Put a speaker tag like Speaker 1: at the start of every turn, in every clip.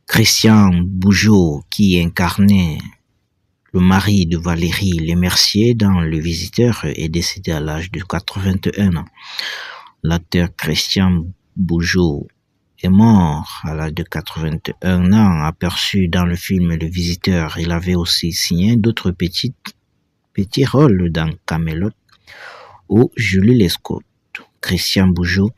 Speaker 1: Christian Bougeot, qui incarnait le mari de Valérie Lemercier dans Le Visiteur, est décédé à l'âge de 81 ans. L'acteur Christian Bougeot est mort à l'âge de 81 ans, aperçu dans le film Le Visiteur. Il avait aussi signé d'autres petits rôles dans Camelot ou Julie Lescaut. Christian Bougeot,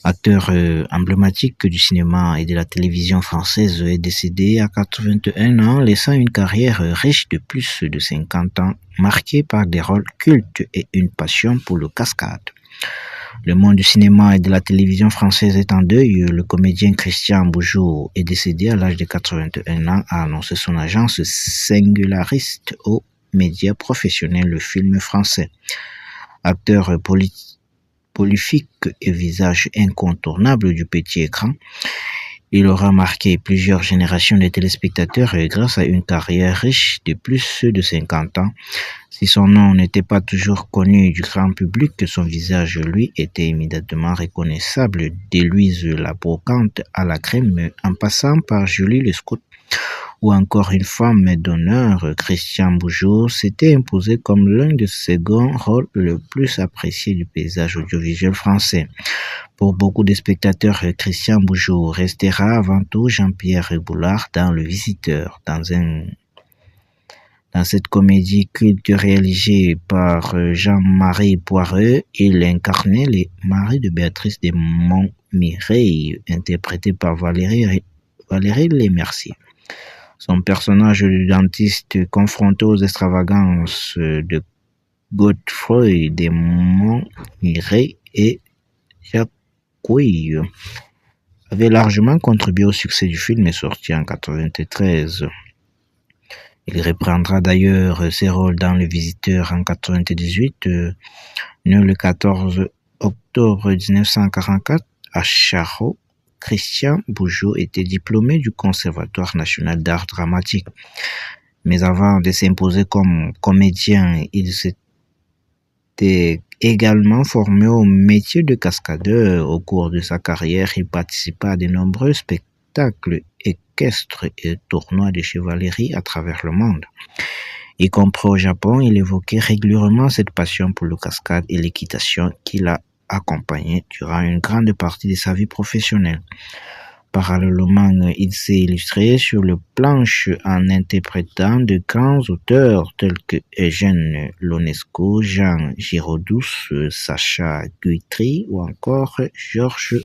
Speaker 1: acteur emblématique du cinéma et de la télévision française, est décédé à 81 ans, laissant une carrière riche de plus de 50 ans, marquée par des rôles cultes et une passion pour le cascade. Le monde du cinéma et de la télévision française est en deuil. Le comédien Christian Bougeot est décédé à l'âge de 81 ans, a annoncé son agence Singulariste aux médias professionnels, le film français. Acteur prolifique et visage incontournable du petit écran, il aura marqué plusieurs générations de téléspectateurs grâce à une carrière riche de plus de 50 ans. Si son nom n'était pas toujours connu du grand public, son visage, lui, était immédiatement reconnaissable, d'Héloïse la Brocante à la crème, en passant par Julie Lescaut ou encore une femme d'honneur. Christian Bougeot s'était imposé comme l'un des seconds rôles le plus appréciés du paysage audiovisuel français. Pour beaucoup de spectateurs, Christian Bougeot restera avant tout Jean-Pierre Boulard dans Le Visiteur. Dans cette comédie culte réalisée par Jean-Marie Poireux, il incarnait le mari de Béatrice de Montmirail, interprété par Valérie Lemercier. Son personnage de dentiste confronté aux extravagances de Godefroy de Montmirail et Jacques avait largement contribué au succès du film, sorti en 1993. Il reprendra d'ailleurs ses rôles dans Le Visiteur en 1998. Né le 14 octobre 1944 à Charroux, Christian Bougeot était diplômé du Conservatoire national d'art dramatique. Mais avant de s'imposer comme comédien, il s'était également formé au métier de cascadeur. Au cours de sa carrière, il participa à de nombreux spectacles équestres et tournois de chevalerie à travers le monde. Y compris au Japon, il évoquait régulièrement cette passion pour le cascade et l'équitation qui l'a accompagné durant une grande partie de sa vie professionnelle. Parallèlement, il s'est illustré sur le planche en interprétant de grands auteurs tels que Eugène Ionesco, Jean Giraudoux, Sacha Guitry ou encore Georges